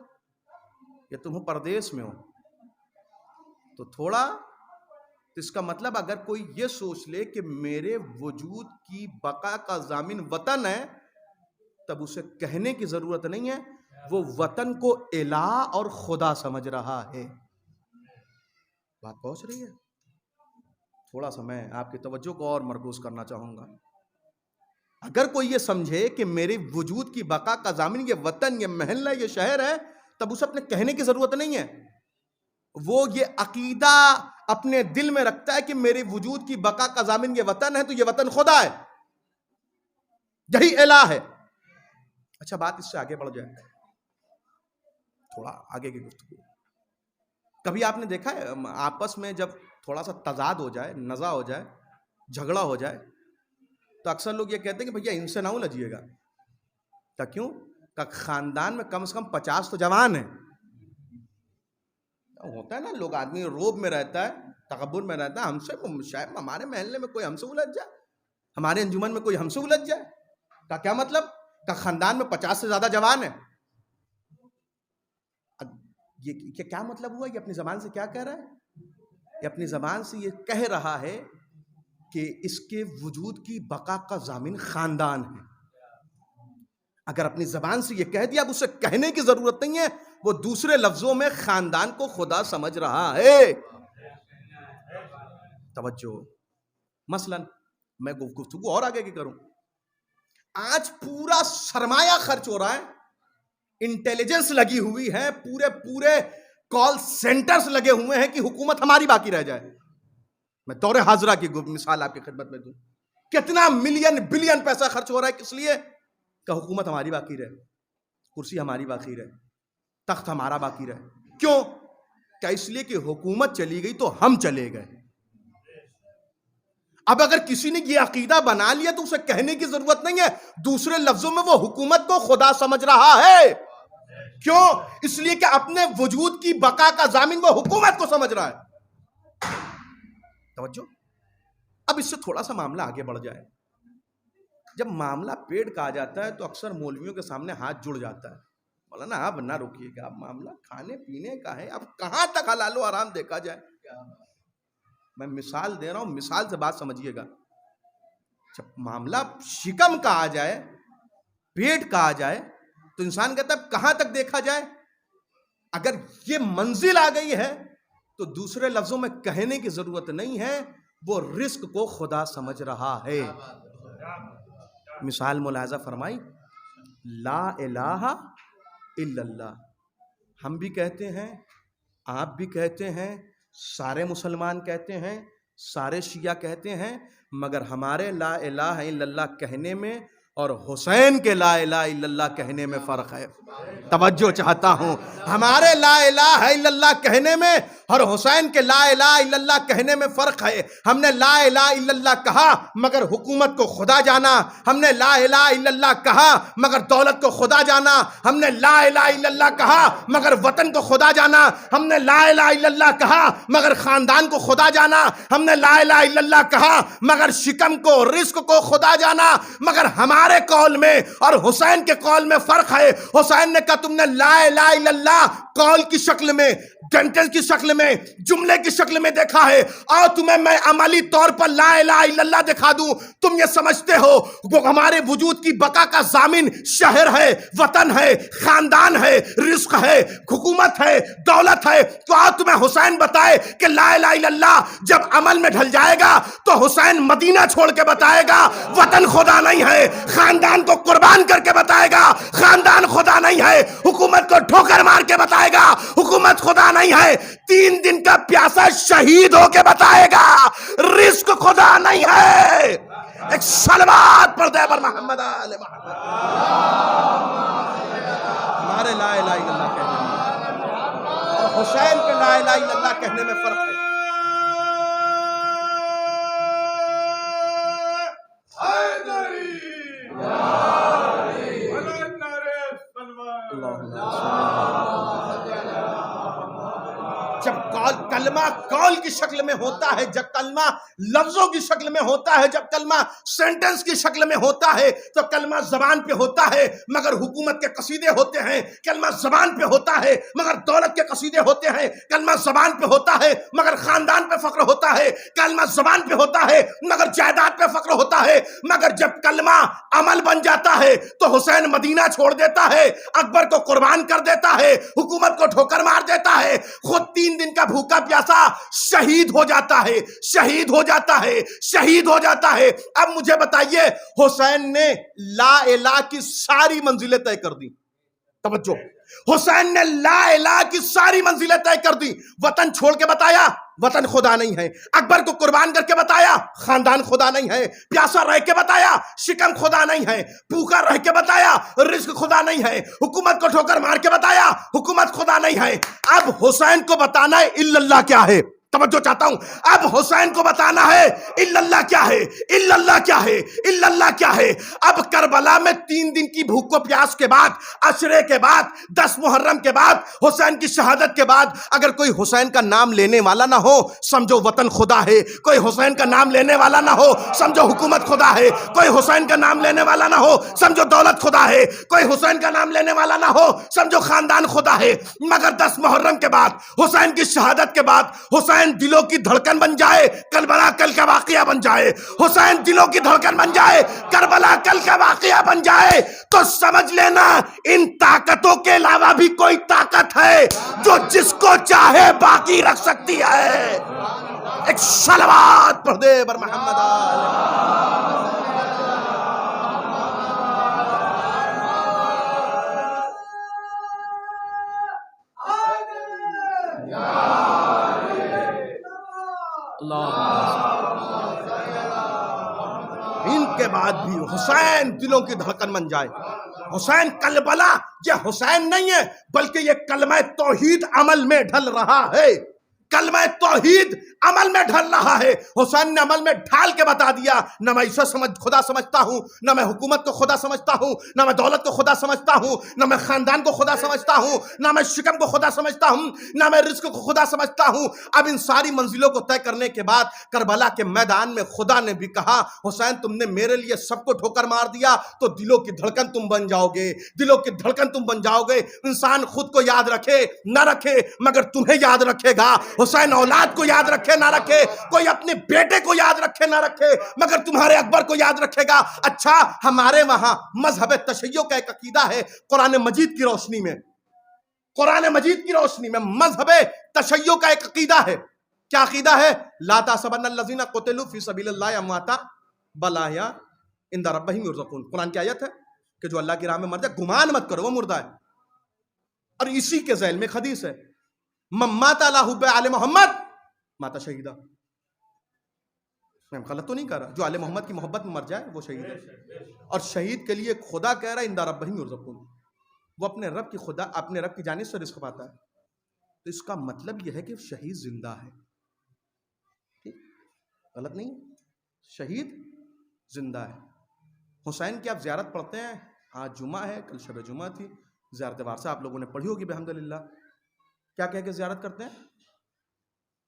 یا تم پردیش میں ہو. تو تھوڑا اس کا مطلب اگر کوئی یہ سوچ لے کہ میرے وجود کی بقا کا ضامن وطن ہے, تب اسے کہنے کی ضرورت نہیں ہے, وہ وطن کو الہ اور خدا سمجھ رہا ہے. بات پہنچ رہی ہے؟ تھوڑا سا میں آپ کی توجہ کو اور مرکوز کرنا چاہوں گا. اگر کوئی یہ سمجھے کہ میرے وجود کی بقا کا ضامن یہ وطن, یہ محلہ, یہ شہر ہے, تب اسے اپنے کہنے کی ضرورت نہیں ہے. وہ یہ عقیدہ اپنے دل میں رکھتا ہے کہ میرے وجود کی بقا کا ضامن یہ وطن ہے, تو یہ وطن خدا ہے, یہی الہ ہے. اچھا, بات اس سے آگے بڑھ جائے, تھوڑا آگے کی گفتگو. کبھی آپ نے دیکھا ہے آپس میں جب تھوڑا سا تضاد ہو جائے, نزاع ہو جائے, جھگڑا ہو جائے, تو اکثر لوگ یہ کہتے ہیں کہ بھیا ان سے نہ الجھیے گا. کیوں؟ کہ خاندان میں کم سے کم 50 تو جوان ہیں. ہوتا ہے نا, لوگ آدمی روب میں رہتا ہے, تکبر میں رہتا ہے, ہم سے شاید ہمارے محلے میں کوئی ہم سے الجھ جائے, ہمارے انجمن میں کوئی ہم سے الجھ جائے. کا کیا مطلب؟ کہ خاندان میں 50 سے زیادہ جوان ہیں. یہ کیا مطلب ہوا؟ یہ اپنی زبان سے کیا کہہ رہا ہے؟ یہ اپنی زبان سے یہ کہہ رہا ہے کہ اس کے وجود کی بقا کا ضامن خاندان ہے. اگر اپنی زبان سے یہ کہہ دیا, اب اسے کہنے کی ضرورت نہیں ہے, وہ دوسرے لفظوں میں خاندان کو خدا سمجھ رہا ہے. توجہ. مثلا میں گفتگو اور آگے کی کروں. آج پورا سرمایہ خرچ ہو رہا ہے, انٹیلیجنس لگی ہوئی ہے, پورے کال سینٹرز لگے ہوئے ہیں کہ حکومت ہماری باقی رہ جائے. میں دور حاضرہ کی مثال آپ کی خدمت میں دوں. کتنا ملین بلین پیسہ خرچ ہو رہا ہے کس لیے؟ کہ حکومت ہماری باقی رہے, کرسی ہماری باقی رہے, تخت ہمارا باقی رہے. کیوں؟ کیا اس لیے کہ حکومت چلی گئی تو ہم چلے گئے. اب اگر کسی نے یہ عقیدہ بنا لیا تو اسے کہنے کی ضرورت نہیں ہے. دوسرے لفظوں میں وہ حکومت کو خدا سمجھ رہا ہے. کیوں؟ اس لیے کہ اپنے وجود کی بقا کا ضامن وہ حکومت کو سمجھ رہا ہے. توجہ. اب اس سے تھوڑا سا معاملہ آگے بڑھ جائے. جب معاملہ پیٹ کا آ جاتا ہے تو اکثر مولویوں کے سامنے ہاتھ جڑ جاتا ہے. مولانا آپ نہ روکیے گا, اب معاملہ کھانے پینے کا ہے, اب کہاں تک حلال و حرام دیکھا جائے. میں مثال دے رہا ہوں, مثال سے بات سمجھیے گا. جب معاملہ شکم کا آ جائے, پیٹ کا آ جائے, تو انسان کہتا ہے کہاں تک دیکھا جائے. اگر یہ منزل آ گئی ہے تو دوسرے لفظوں میں کہنے کی ضرورت نہیں ہے, وہ رزق کو خدا سمجھ رہا ہے. مثال ملاحظہ فرمائی. لا الہ الا اللہ ہم بھی کہتے ہیں, آپ بھی کہتے ہیں, سارے مسلمان کہتے ہیں, سارے شیعہ کہتے ہیں, مگر ہمارے لا الہ الا اللہ کہنے میں اور حسین کے لا الہ الا اللہ کہنے میں فرق ہے. توجہ چاہتا ہوں. ہمارے لا الہ الا اللہ کہنے میں اور حسین کے لا الہ الا اللہ کہنے میں فرق ہے. ہم نے لا الہ الا اللہ کہا مگر حکومت کو خدا جانا. ہم نے لا الہ الا اللہ کہا مگر دولت کو خدا جانا. ہم نے لا الہ الا اللہ کہا مگر وطن کو خدا جانا. ہم نے لا الہ الا اللہ کہا مگر خاندان کو خدا جانا. ہم نے لا الہ الا اللہ کہا مگر شکم کو, رزق کو خدا جانا. مگر ہمارے قول میں اور حسین کے قول میں فرق ہے. حسین نے کہا تم نے لا الہ الا اللہ قول کی شکل میں, ڈنٹل کی شکل میں, جملے کی شکل میں دیکھا ہے, اور تمہیں میں عملی طور پر لا الہ الا اللہ دکھا دوں. تم یہ سمجھتے ہو وہ ہمارے وجود کی بقا کا ضامن شہر ہے, وطن ہے, خاندان ہے, رزق ہے, حکومت ہے, دولت ہے. تو آج تمہیں حسین بتائے کہ لا الہ الا اللہ جب عمل میں ڈھل جائے گا تو حسین مدینہ چھوڑ کے بتائے گا وطن خدا نہیں ہے, خاندان کو قربان کر کے بتائے گا خاندان خدا نہیں ہے, حکومت کو ٹھوکر مار کے بتائے گا حکومت خدا نہیں ہے, 3 دن کا پیاسا شہید ہو کے بتائے گا رزق خدا نہیں ہے. ایک صلوات پر دے بر محمد آل محمد. ہمارے لا الہ الا اللہ کہنے میں اور حسین کے لا الہ الا اللہ کہنے میں فرق ہے. جب کلمہ قول کی شکل میں ہوتا ہے, جب کلمہ لفظوں کی شکل میں ہوتا ہے, جب کلمہ سینٹنس کی شکل میں ہوتا ہے, تو کلمہ زبان پہ ہوتا ہے مگر حکومت کے قصیدے ہوتے ہیں. کلمہ زبان پہ ہوتا ہے مگر دولت کے قصیدے ہوتے ہیں. کلمہ زبان پہ ہوتا ہے مگر خاندان پہ فخر ہوتا ہے. کلمہ زبان پہ ہوتا ہے مگر جائیداد پہ فخر ہوتا ہے. مگر جب کلمہ عمل بن جاتا ہے تو حسین مدینہ چھوڑ دیتا ہے, اکبر کو قربان کر دیتا ہے, حکومت کو ٹھوکر مار دیتا ہے, خود 3 دن کا بھوکا پیاسا شہید ہو جاتا ہے, شہید ہو جاتا ہے, شہید ہو جاتا ہے. اب مجھے بتائیے, حسین نے لا الہ کی ساری منزلیں طے کر دی. توجہ, حسین نے لا الہ کی ساری منزلیں طے کر دی. وطن چھوڑ کے بتایا وطن خدا نہیں ہے, اکبر کو قربان کر کے بتایا خاندان خدا نہیں ہے, پیاسا رہ کے بتایا شکم خدا نہیں ہے, بھوکا رہ کے بتایا رزق خدا نہیں ہے, حکومت کو ٹھوکر مار کے بتایا حکومت خدا نہیں ہے. اب حسین کو بتانا ہے الا اللہ کیا ہے. توجہ چاہتا ہوں, اب حسین کو بتانا ہے الا اللہ کیا ہے, الا اللہ کیا ہے, الا اللہ کیا ہے. اب کربلا میں 3 دن کی بھوک و پیاس کے بعد, عشرے کے بعد, 10 محرم کے بعد, حسین کی شہادت کے بعد اگر کوئی حسین کا نام لینے والا نہ ہو سمجھو وطن خدا ہے, کوئی حسین کا نام لینے والا نہ ہو سمجھو حکومت خدا ہے, کوئی حسین کا نام لینے والا نہ ہو سمجھو دولت خدا ہے, کوئی حسین کا نام لینے والا نہ ہو سمجھو خاندان خدا ہے. مگر 10 محرم کے بعد, حسین کی شہادت کے بعد, حسین حسین دلوں کی دھڑکن بن جائے، کربلا کل کا واقعہ بن جائے، حسین دلوں کی دھڑکن بن جائے، کربلا کل کا واقعہ بن جائے، تو سمجھ لینا ان طاقتوں کے علاوہ بھی کوئی طاقت ہے جو جس کو چاہے باقی رکھ سکتی ہے۔ ایک صلوات پڑھ دے بر محمد ان کے بعد بھی حسین دلوں کی دھڑکن بن جائے۔ حسین کربلا یہ حسین نہیں ہے، بلکہ یہ کلمہ توحید عمل میں ڈھل رہا ہے، کلمہ توحید عمل میں ڈھل رہا ہے۔ حسین نے عمل میں ڈھال کے بتا دیا، نہ میں اسے خدا سمجھتا ہوں، نہ میں حکومت کو خدا سمجھتا ہوں، نہ میں دولت کو خدا سمجھتا ہوں، نہ میں خاندان کو خدا سمجھتا ہوں، نہ میں شکم کو خدا سمجھتا ہوں، نہ میں رزق کو خدا سمجھتا ہوں۔ اب ان ساری منزلوں کو طے کرنے کے بعد کربلا کے میدان میں خدا نے بھی کہا، حسین تم نے میرے لیے سب کو ٹھوکر مار دیا تو دلوں کی دھڑکن تم بن جاؤ گے، دلوں کی دھڑکن تم بن جاؤ گے۔ انسان خود کو یاد رکھے نہ رکھے مگر تمہیں یاد رکھے گا۔ حسین اولاد کو یاد رکھے نہ رکھے، کوئی اپنے بیٹے کو یاد رکھے نہ رکھے مگر تمہارے اکبر کو یاد رکھے گا۔ اچھا ہمارے وہاں مذہب تشیع کا ایک عقیدہ ہے، قرآن مجید کی روشنی میں، قرآن مجید کی روشنی میں مذہب تشیع کا ایک عقیدہ ہے۔ کیا عقیدہ ہے؟ لا تحسبن الذین قتلوا فی سبیل اللہ امواتا بل احیاء عند ربہم یرزقون۔ قرآن کی آیت ہے کہ جو اللہ کی راہ میں مر جائے گمان مت کرو وہ مردہ ہے۔ اور اسی کے ذیل میں ایک حدیث ہے، من مات علی حب آل محمد مات شہیدہ۔ میں غلط تو نہیں کہہ رہا، جو آل محمد کی محبت میں مر جائے وہ شہید ہے۔ اور شہید کے لیے خدا کہہ رہا ہے عند ربہم یرزقون، وہ اپنے رب کی جانب سے رزق پاتا ہے۔ تو اس کا مطلب یہ ہے کہ شہید زندہ ہے، ٹھیک غلط نہیں، شہید زندہ ہے۔ حسین کی آپ زیارت پڑھتے ہیں، آج جمعہ ہے، کل شب جمعہ تھی، زیارت وارثہ آپ لوگوں نے پڑھی ہوگی بحمدللہ۔ کیا کہہ کے زیارت کرتے ہیں؟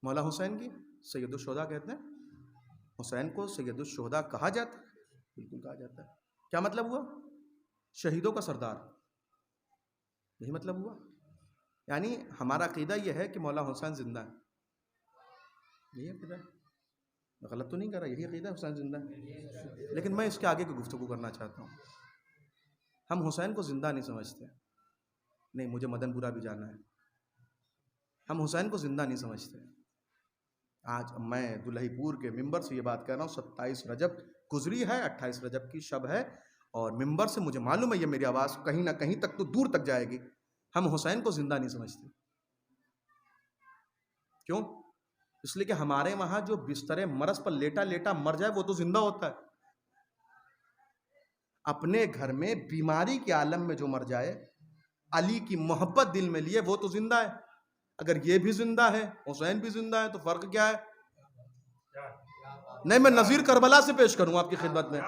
مولا حسین کی سید الشہداء کہتے ہیں۔ حسین کو سید الشہداء کہا جاتا ہے، بالکل کہا جاتا ہے۔ کیا مطلب ہوا؟ شہیدوں کا سردار، یہی مطلب ہوا۔ یعنی ہمارا عقیدہ یہ ہے کہ مولا حسین زندہ ہے، یہی عقیدہ ہے، غلط تو نہیں کر رہا، یہی عقیدہ ہے حسین زندہ ہے۔ لیکن میں اس کے آگے کی گفتگو کرنا چاہتا ہوں۔ ہم حسین کو زندہ نہیں سمجھتے، نہیں مجھے مدن پورہ بھی جانا ہے، ہم حسین کو زندہ نہیں سمجھتے۔ آج میں دلہی پور کے ممبر سے یہ بات کہہ رہا ہوں، 27 رجب گزری ہے، 28 رجب کی شب ہے، اور ممبر سے مجھے معلوم ہے یہ میری آواز کہیں نہ کہیں تک تو دور تک جائے گی۔ ہم حسین کو زندہ نہیں سمجھتے۔ کیوں؟ اس لیے کہ ہمارے وہاں جو بستر مرض پر لیٹا لیٹا مر جائے وہ تو زندہ ہوتا ہے۔ اپنے گھر میں بیماری کے عالم میں جو مر جائے، علی کی محبت دل میں لیے، وہ تو زندہ ہے۔ اگر یہ بھی زندہ ہے حسین بھی زندہ ہے تو فرق کیا ہے؟ نہیں، میں نظیر کربلا سے پیش کروں آپ کی خدمت میں۔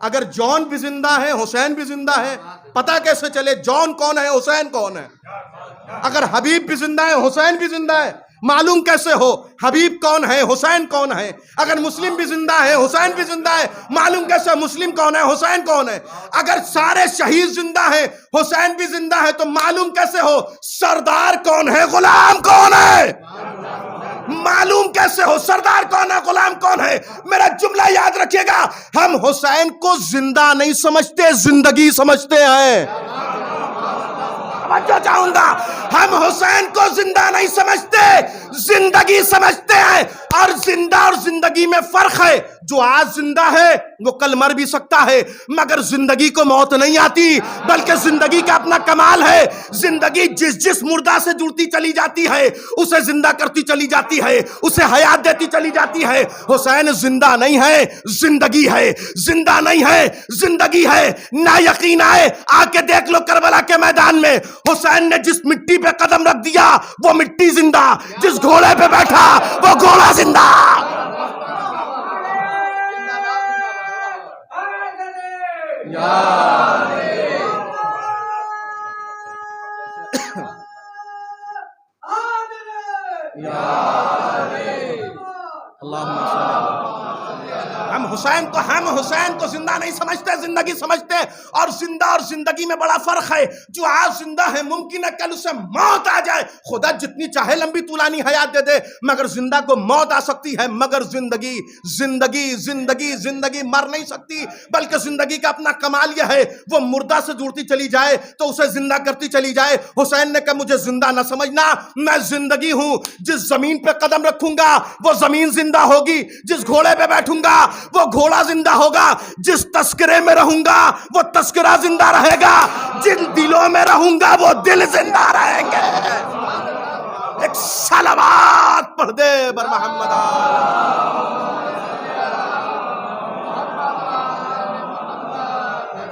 اگر جون بھی زندہ ہے حسین بھی زندہ ہے، پتہ کیسے چلے جون کون ہے حسین کون ہے؟ اگر حبیب بھی زندہ ہے حسین بھی زندہ ہے، معلوم کیسے ہو حبیب کون ہے حسین کون ہے؟ اگر مسلم بھی زندہ ہے حسین بھی زندہ ہے، معلوم کیسے مسلم کون ہے حسین کون ہے؟ اگر سارے شہید زندہ ہیں حسین بھی زندہ ہے تو معلوم کیسے ہو سردار کون ہے غلام کون ہے؟ معلوم کیسے ہو سردار کون ہے غلام کون ہے؟ میرا جملہ یاد رکھیے گا، ہم حسین کو زندہ نہیں سمجھتے، زندگی سمجھتے ہیں۔ توجہ چاہوں گا، ہم حسین کو زندہ نہیں سمجھتے، زندگی سمجھتے ہیں۔ اور زندہ اور زندگی میں فرق ہے، جو آج زندہ ہے وہ کل مر بھی سکتا ہے، مگر زندگی کو موت نہیں آتی، بلکہ زندگی کا اپنا کمال ہے۔ زندگی جس مردہ سے جڑتی چلی جاتی ہے اسے زندہ کرتی چلی جاتی ہے، اسے حیات دیتی چلی جاتی ہے۔ حسین زندہ نہیں ہے، زندگی ہے، زندہ نہیں ہے، زندگی ہے۔ نہ یقین آئے آ کے دیکھ لو کربلا کے میدان میں، حسین نے جس مٹی پہ قدم رکھ دیا وہ مٹی زندہ، جس گھوڑے پہ بیٹھا وہ گھوڑا زندہ۔ ہم حسین کو زندہ نہیں سمجھتے، زندگی سمجھتے، اور زندہ اور زندگی میں بڑا فرق ہے۔ جو آج زندہ ہے ممکن ہے کل اسے موت آ جائے، خدا جتنی چاہے لمبی طولانی حیات دے دے، مگر زندہ کو موت آ سکتی ہے، مگر زندگی زندگی زندگی زندگی مر نہیں سکتی، بلکہ زندگی کا اپنا کمال یہ ہے وہ مردہ سے جڑتی چلی جائے تو اسے زندہ کرتی چلی جائے۔ حسین نے کہا مجھے زندہ نہ سمجھنا، میں زندگی ہوں، جس زمین پہ قدم رکھوں گا وہ زمین زندہ ہوگی، جس گھوڑے پہ بیٹھوں گا وہ گھوڑا زندہ ہوگا، جس تذکرے میں رہوں گا وہ تذکرہ زندہ رہے گا، جن دلوں میں رہوں گا وہ دل زندہ رہیں گے۔ ایک صلوات پڑھ دے بر محمد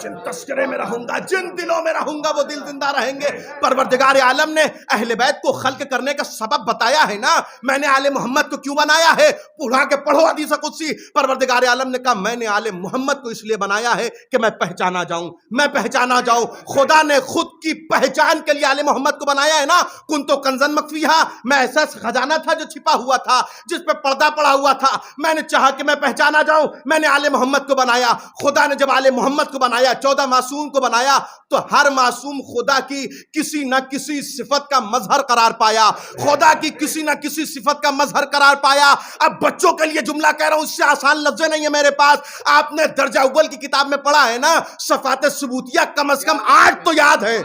جن تذکرے میں رہوں گا، جن دلوں میں رہوں گا وہ دل زندہ رہیں گے۔ پروردگار عالم نے اہل بیت کو خلق کرنے کا سبب بتایا ہے نا، میں نے آل محمد کو کیوں بنایا ہے، پڑھا کے پڑھو حدیث قدسی۔ پروردگار عالم نے کہا میں نے آل محمد کو اس لیے بنایا ہے کہ میں پہچانا جاؤں، میں پہچانا جاؤں۔ خدا نے خود کی پہچان کے لیے آل محمد کو بنایا ہے نا، کنتو کنزن مخفیہ، میں ایسا خزانہ تھا جو چھپا ہوا تھا، جس پہ پردہ پڑا ہوا تھا، میں نے چاہا کہ میں پہچانا جاؤں، میں نے آل محمد کو بنایا۔ خدا نے جب آل محمد کو بنایا، 14 معصوم کو بنایا، تو ہر معصوم خدا کی کسی نہ کسی صفت کا مظہر قرار پایا، خدا کی کسی نہ کسی صفت کا مظہر قرار پایا۔ اب بچوں کے لیے جملہ کہہ رہا ہوں، اس سے آسان لفظیں نہیں ہے میرے پاس۔ آپ نے درجہ اول کی کتاب میں پڑھا ہے نا، صفات ثبوتیہ کم از کم 8 تو یاد ہے،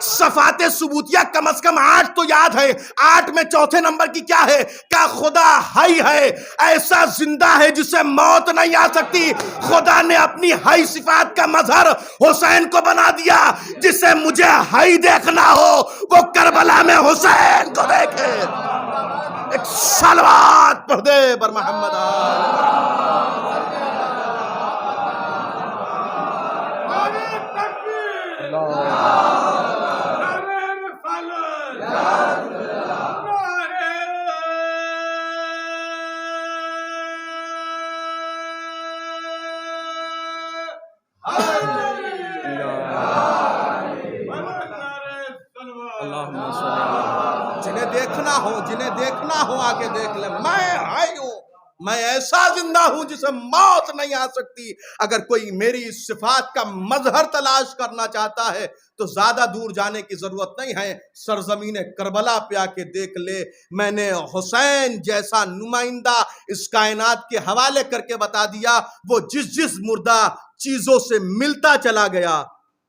صفات ثبوتیہ کم از کم 8 تو یاد ہے۔ 8 میں چوتھے نمبر کی کیا ہے؟ کہ خدا حی ہے، ایسا زندہ ہے جسے موت نہیں آ سکتی۔ خدا نے اپنی حی صفات کا مظہر حسین کو بنا دیا، جسے مجھے حی دیکھنا ہو وہ کربلا میں حسین کو دیکھے۔ ایک صلوات پڑھ دے بر محمد جنہیں دیکھنا ہو آگے دیکھ لیں، میں حی ہوں، میں ایسا زندہ ہوں جسے موت نہیں آ سکتی۔ اگر کوئی میری صفات کا مظہر تلاش کرنا چاہتا ہے تو زیادہ دور جانے کی ضرورت نہیں ہے، سرزمین کربلا پہ آ کے دیکھ لے۔ میں نے حسین جیسا نمائندہ اس کائنات کے حوالے کر کے بتا دیا، وہ جس مردہ چیزوں سے ملتا چلا گیا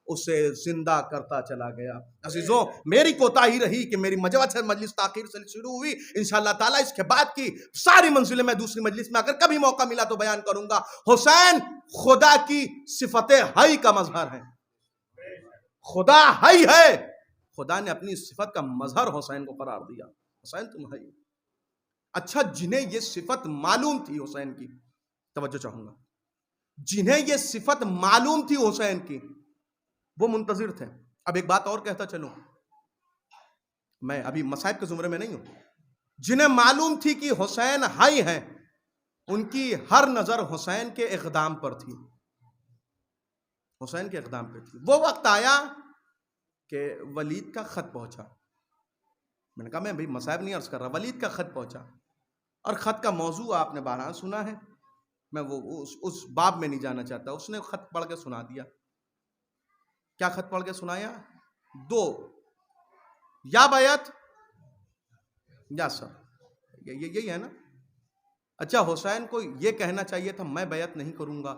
اسے زندہ کرتا چلا گیا۔ عزیزوں، میری کوتاہی رہی کہ میری مجلس تاخیر سے شروع ہوئی، انشاءاللہ تعالیٰ اس کے بعد کی ساری منزلیں میں دوسری مجلس میں اگر کبھی موقع ملا تو بیان کروں گا۔ حسین خدا کی صفت حی کا مظہر ہے، خدا حی ہے، خدا نے اپنی صفت کا مظہر حسین کو قرار دیا، حسین تم حی۔ اچھا، جنہیں یہ صفت معلوم تھی حسین کی، توجہ چاہوں گا، جنہیں یہ صفت معلوم تھی حسین کی وہ منتظر تھے۔ اب ایک بات اور کہتا چلوں، میں ابھی مصائب کے زمرے میں نہیں ہوں، جنہیں معلوم تھی کہ حسین حی ہیں، ان کی ہر نظر حسین کے اقدام پر تھی، حسین کے اقدام پہ تھی۔ وہ وقت آیا کہ ولید کا خط پہنچا، میں نے کہا میں مصائب نہیں عرض کر رہا، ولید کا خط پہنچا، اور خط کا موضوع آپ نے بارہا سنا ہے، میں وہ اس باب میں نہیں جانا چاہتا۔ اس نے خط پڑھ کے سنا دیا۔ کیا خط پڑھ کے سنایا؟ 2، یا بیعت یا سر، یہی ہے نا۔ اچھا، حسین کو یہ کہنا چاہیے تھا میں بیعت نہیں کروں گا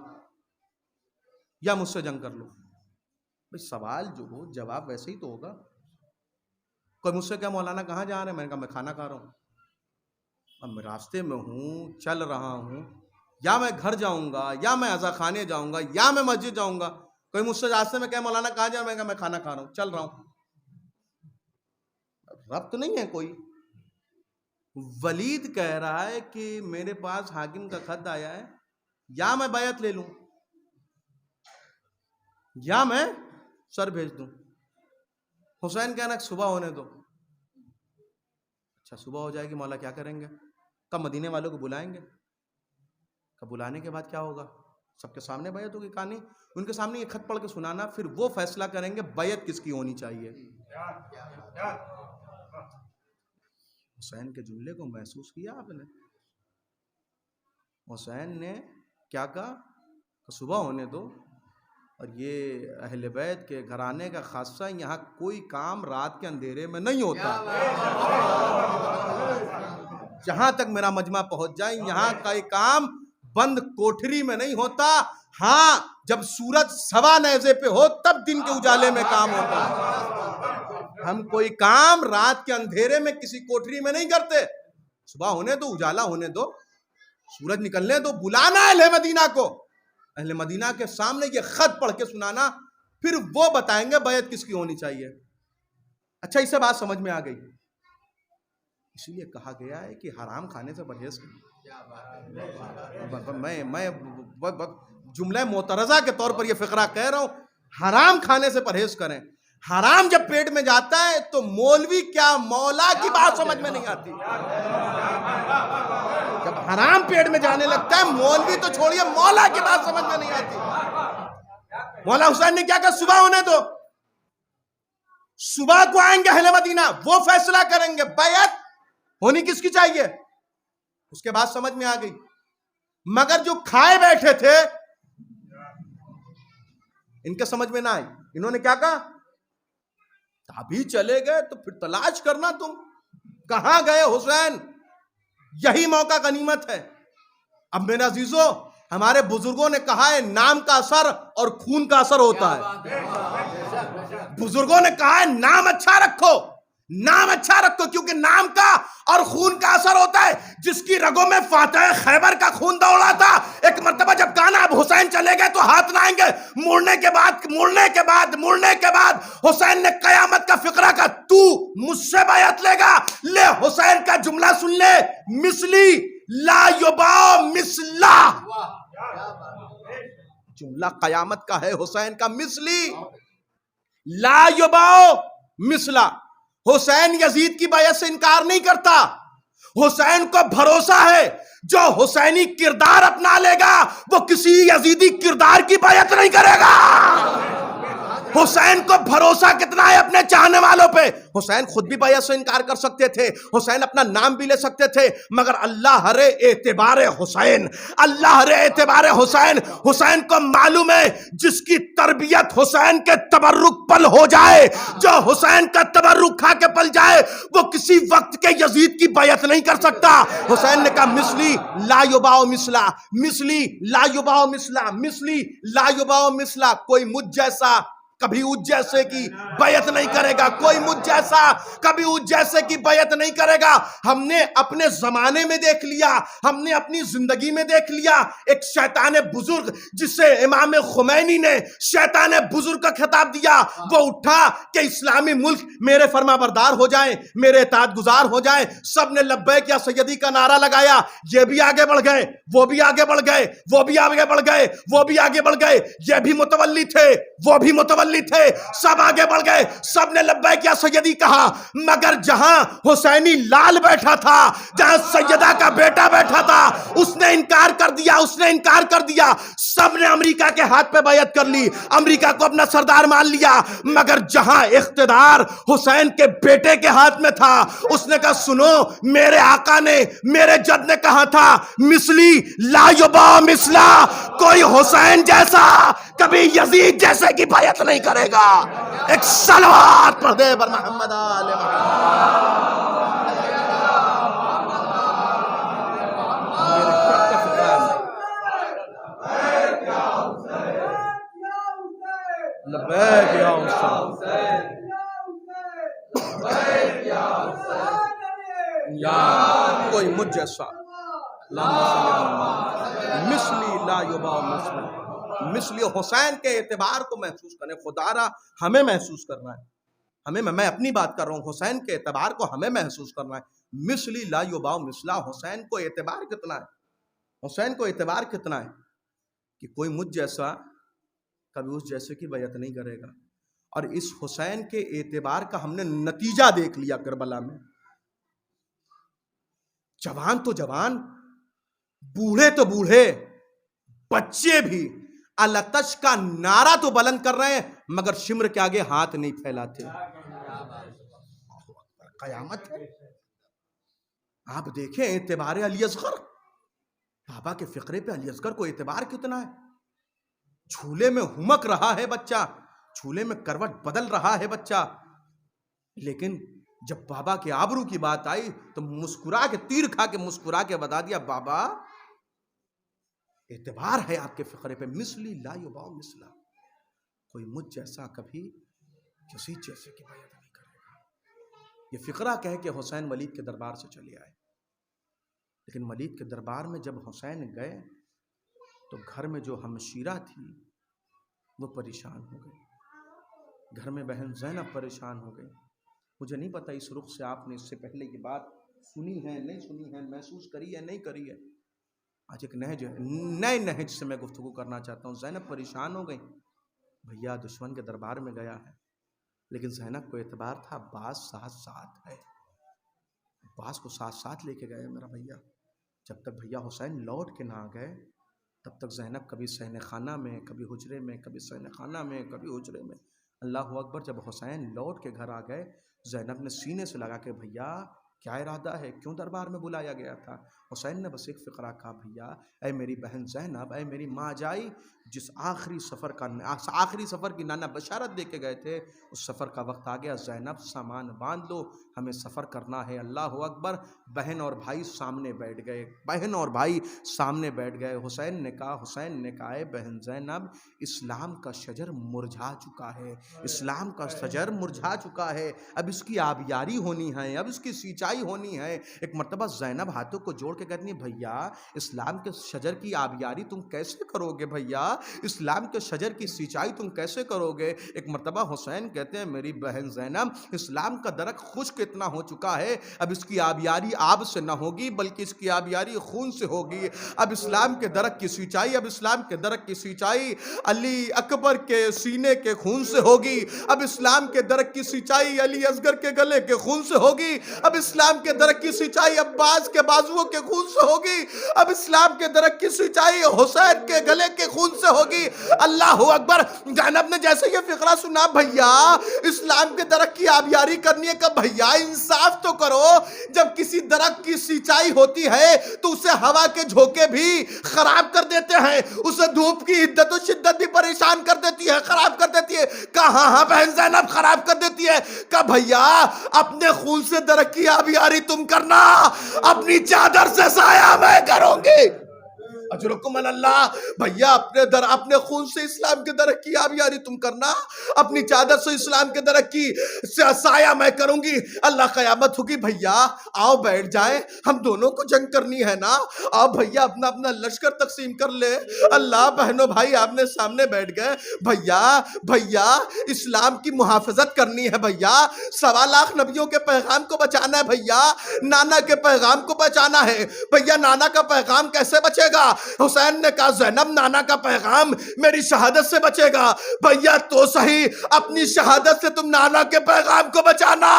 یا مجھ سے جنگ کر لو۔ بھئی سوال جو ہو جواب ویسے ہی تو ہوگا۔ کوئی مجھ سے کیا مولانا کہاں جا رہے ہیں؟ میں نے کہا میں کھانا کھا رہا ہوں، اب میں راستے میں ہوں، چل رہا ہوں، یا میں گھر جاؤں گا، یا میں عزا خانے جاؤں گا، یا میں مسجد جاؤں گا۔ کوئی مجھ سے راستے میں کہے مولانا کہاں جا رہے ہیں؟ میں نے کہا میں کھانا کھا رہا ہوں، چل رہا ہوں۔ ربط نہیں ہے کوئی۔ ولید کہہ رہا ہے کہ میرے پاس حاکم کا خط آیا ہے، یا میں بیعت لے لوں یا میں سر بھیج دوں۔ حسین کہنا کہ صبح ہونے دو۔ اچھا صبح ہو جائے گی، مولا کیا کریں گے؟ کب مدینے والوں کو بلائیں گے، کب بلانے کے بعد کیا ہوگا؟ سب کے سامنے بیعت ہوگی؟ کہانی ان کے سامنے یہ خط پڑھ کے سنانا، پھر وہ فیصلہ کریں گے بیعت کس کی ہونی چاہیے۔ حسین کے جملے کو محسوس کیا آپ نے؟ حسین نے کیا کہا کہ صبح ہونے دو، اور یہ اہل بیت کے گھرانے کا خاصہ، یہاں کوئی کام رات کے اندھیرے میں نہیں ہوتا، جہاں تک میرا مجمع پہنچ جائے یہاں کا ایک کام بند کوٹھری میں نہیں ہوتا، ہاں جب سورج سوا نیزے پہ ہو تب دن کے اجالے میں کام ہوتا ہے، ہم کوئی کام رات کے اندھیرے میں کسی کوٹھری میں نہیں کرتے، صبح ہونے دو، اجالا ہونے دو، سورج نکلنے دو، بلانا اہل مدینہ کو، اہل مدینہ کے سامنے یہ خط پڑھ کے سنانا، پھر وہ بتائیں گے بیعت کس کی ہونی چاہیے۔ اچھا اس سے بات سمجھ میں آ گئی، اسی لیے کہا گیا ہے کہ حرام کھانے سے پرہیز کریں۔ میں جملہ معترضہ کے طور پر یہ فقرہ کہہ رہا ہوں، حرام کھانے سے پرہیز کریں۔ حرام جب پیٹ میں جاتا ہے تو مولوی کیا مولا کی بات سمجھ میں نہیں آتی، جب حرام پیٹ میں جانے لگتا ہے مولوی تو چھوڑیے مولا کی بات سمجھ میں نہیں آتی۔ مولا حسین نے کیا کہا؟ صبح ہونے دو، صبح کو آئیں گے اہل مدینہ، وہ فیصلہ کریں گے بیعت ہونی کس کی چاہیے۔ اس کے بعد سمجھ میں آ گئی، مگر جو کھائے بیٹھے تھے ان کے سمجھ میں نہ آئی، انہوں نے کیا کہا؟ ابھی چلے گئے تو پھر تلاش کرنا تم کہاں گئے حسین، یہی موقع غنیمت ہے۔ اب میرے عزیزو، ہمارے بزرگوں نے کہا ہے نام کا اثر اور خون کا اثر ہوتا ہے، بزرگوں نے کہا ہے نام اچھا رکھو، نام اچھا رکھو، کیونکہ نام کا اور خون کا اثر ہوتا ہے۔ جس کی رگوں میں فاتح خیبر کا خون دوڑا تھا، ایک مرتبہ جب کہا نا اب حسین چلے گئے تو ہاتھ نہ آئیں گے، مڑنے کے بعد حسین نے قیامت کا فقرہ کہا تو مجھ سے بیعت لے گا، لے حسین کا جملہ سن لے، مثلی لا یباع مثلا، جملہ قیامت کا ہے حسین کا، مثلی لا یباع مثلا۔ حسین یزید کی بیعت سے انکار نہیں کرتا، حسین کو بھروسہ ہے جو حسینی کردار اپنا لے گا وہ کسی یزیدی کردار کی بیعت نہیں کرے گا۔ حسین کو بھروسہ کتنا ہے اپنے چاہنے والوں پہ، حسین خود بھی بیعت سے انکار کر سکتے تھے، حسین اپنا نام بھی لے سکتے تھے، مگر اللہ رے اعتبار حسین، اللہ رے اعتبار حسین، حسین کو معلوم ہے جس کی تربیت حسین کے تبرک پل ہو جائے، جو حسین کا تبرک کھا کے پل جائے، وہ کسی وقت کے یزید کی بیعت نہیں کر سکتا۔ حسین نے کہا مثلی لا یباع مثلا، مثلی لا یباع مثلا، مثلی لا یباع مثلا، کوئی مجھ جیسا کبھی اس جیسے کی بیعت نہیں کرے گا، کوئی مجھ جیسا کبھی اس جیسے کی بیعت نہیں کرے گا۔ ہم نے اپنے زمانے میں دیکھ لیا، ہم نے اپنی زندگی میں دیکھ لیا، ایک شیطان بزرگ جسے امام خمینی نے شیطان بزرگ کا خطاب دیا، وہ اٹھا کہ اسلامی ملک میرے فرما بردار ہو جائیں، میرے اطاعت گزار ہو جائیں، سب نے لبیک یا سیدی کا نعرہ لگایا، یہ بھی آگے بڑھ گئے، وہ بھی آگے بڑھ گئے، وہ بھی آگے بڑھ گئے، وہ بھی آگے بڑھ گئے، یہ بھی متولی تھے، وہ بھی متولی تھے، سب آگے بڑھ گئے، سب نے لبیک یا سیدی کہا، مگر جہاں حسینی لال بیٹھا تھا، جہاں سیدہ کا بیٹا بیٹھا تھا، اس نے انکار کر دیا، اس نے انکار کر دیا۔ سب نے امریکہ کے ہاتھ پہ بیعت کر لی، امریکہ کو اپنا سردار مان لیا، مگر جہاں اقتدار حسین کے بیٹے کے ہاتھ میں تھا، اس نے کہا سنو، میرے آقا نے، میرے جد نے کہا تھا مثلی لا یباع مثلا، کوئی حسین جیسا کبھی یزید جیسے کی بیعت نہیں کرے گا۔ ایک صلوات پڑھ دے بر محمد آل لبیک یا حسین، یا کوئی مجھ جیسا مثلی لا یباع مثلا، مثلی حسین کے اعتبار کو محسوس کریں، خدا را ہمیں محسوس کرنا ہے، میں اپنی بات کر رہا ہوں، حسین کے اعتبار کو ہمیں محسوس کرنا ہے۔ مثلی لا یباع مثلا، حسین کو اعتبار کتنا ہے، حسین کو اعتبار کتنا ہے کہ کوئی مجھ جیسا کبھی اس جیسے کی بیعت نہیں کرے گا۔ اور اس حسین کے اعتبار کا ہم نے نتیجہ دیکھ لیا کربلا میں، جوان تو جوان، بوڑھے تو بوڑھے، بچے بھی التش کا نعرہ تو بلند کر رہے ہیں مگر شمر کے آگے ہاتھ نہیں پھیلاتے۔ قیامت ہے، آپ دیکھیں اعتبار علی اصغر، بابا کے فقرے پہ علی اصغر کو اعتبار کتنا ہے. جھولے میں ہمک رہا ہے بچہ، جھولے میں کروٹ بدل رہا ہے بچہ، لیکن جب بابا کے آبرو کی بات آئی تو مسکرا کے، تیر کھا کے مسکرا کے بتا دیا بابا اعتبار ہے آپ کے فقرے پہ، مثلی لا یباع مثلا، کوئی مجھ جیسا کبھی کسی جیسے کی بیعت نہیں کرے گا. یہ فقرہ کہہ کے حسین ولید کے دربار سے چلے آئے. لیکن ولید کے دربار میں جب حسین گئے تو گھر میں جو ہمشیرہ تھی وہ پریشان ہو گئی، گھر میں بہن زینب پریشان ہو گئی. مجھے نہیں پتہ اس رخ سے آپ نے اس سے پہلے یہ بات سنی ہے نہیں سنی ہے، محسوس کری ہے نہیں کری ہے. آج ایک نئے نہج سے میں گفتگو کرنا چاہتا ہوں. زینب پریشان ہو گئی، بھیا دشمن کے دربار میں گیا ہے، لیکن زینب کو اعتبار تھا عباس ساتھ ہے، عباس کو ساتھ لے کے گئے میرا بھیا. جب تک بھیا حسین لوٹ کے نہ آ گئے تب تک زینب کبھی صحن خانہ میں، کبھی حجرے میں، کبھی صحن خانہ میں، کبھی حجرے میں. اللہ اکبر. جب حسین لوٹ کے گھر آ گئے زینب نے سینے سے لگا کہ بھیا کیا ارادہ ہے، کیوں دربار میں بلایا گیا تھا؟ حسین نے بس ایک فقرہ کہا، بھیا اے میری بہن زینب، اے میری ماں جائی، جس آخری سفر کی نانا بشارت دے کے گئے تھے اس سفر کا وقت آ گیا. زینب سامان باندھ لو، ہمیں سفر کرنا ہے. اللہ اکبر. بہن اور بھائی سامنے بیٹھ گئے. حسین نے کہا اے بہن زینب، اسلام کا شجر مرجھا چکا ہے، اسلام کا شجر مرجھا چکا ہے، اب اس کی آبیاری ہونی ہے، اب اس کی سینچائی ہونی ہے. ایک مرتبہ زینب ہاتھوں کو جوڑ کے کہتی ہے، بھیا اسلام کے شجر کی آبیاری تم کیسے کرو گے؟ بھیا اسلام کے شجر کی سینچائی تم کیسے کرو گے؟ ایک مرتبہ حسین کہتے ہیں، میری بہن زینب، اسلام کا درخت خشک اتنا ہو چکا ہے، اب اس کی آبیاری آب سے نہ ہوگی بلکہ اس کی آبیاری خون سے ہوگی. اب اسلام کے درخت کی سینچائی علی اکبر کے سینے کے خون سے ہوگی. اب اسلام کے درخت کی سینچائی علی اصغر کے گلے کے خون سے ہوگی. اب اسلام کے درخت کی سینچائی عباس کے بازوؤں کے خون سے ہوگی. اب اسلام کے درخت کی سینچائی حسین کے گلے کے خون سے ہوگی. اللہ اکبر. زینب نے جیسے یہ فقرہ سنا، بھیا اسلام کے درخت کی آبیاری کرنی ہے، کہ بھیا انصاف تو کرو، جب کسی درخت کی سینچائی ہوتی ہے تو اسے ہوا کے جھونکے بھی خراب کر دیتے ہیں، اسے دھوپ کی حدت و شدت بھی پریشان کر دیتی ہے، خراب کر دیتی ہے. کہا ہاں بہن زینب خراب کر دیتی ہے. کہ بھیا اپنے خون سے درخت کی آبیاری تم کرنا، اپنی چادر سے سایہ میں کروں گی. اجرکم اللہ. بھیا اپنے خون سے اسلام کے درخت کی آبیاری تم کرنا، اپنی چادر سے اسلام کے درخت کی سایہ میں کروں گی. اللہ قیامت ہوگی. بھیا آؤ بیٹھ جائیں، ہم دونوں کو جنگ کرنی ہے نا، آؤ بھیا اپنا اپنا لشکر تقسیم کر لے. اللہ بہنوں بھائی آمنے سامنے بیٹھ گئے. بھیا اسلام کی محافظت کرنی ہے، بھیا 1.25 لاکھ نبیوں کے پیغام کو بچانا ہے، بھیا نانا کے پیغام کو بچانا ہے. بھیا نانا کا پیغام کیسے بچے گا؟ حسین نے کہا زینب نانا کا پیغام میری شہادت سے بچے گا. بھیا تو صحیح، اپنی شہادت سے تم نانا کے پیغام کو بچانا،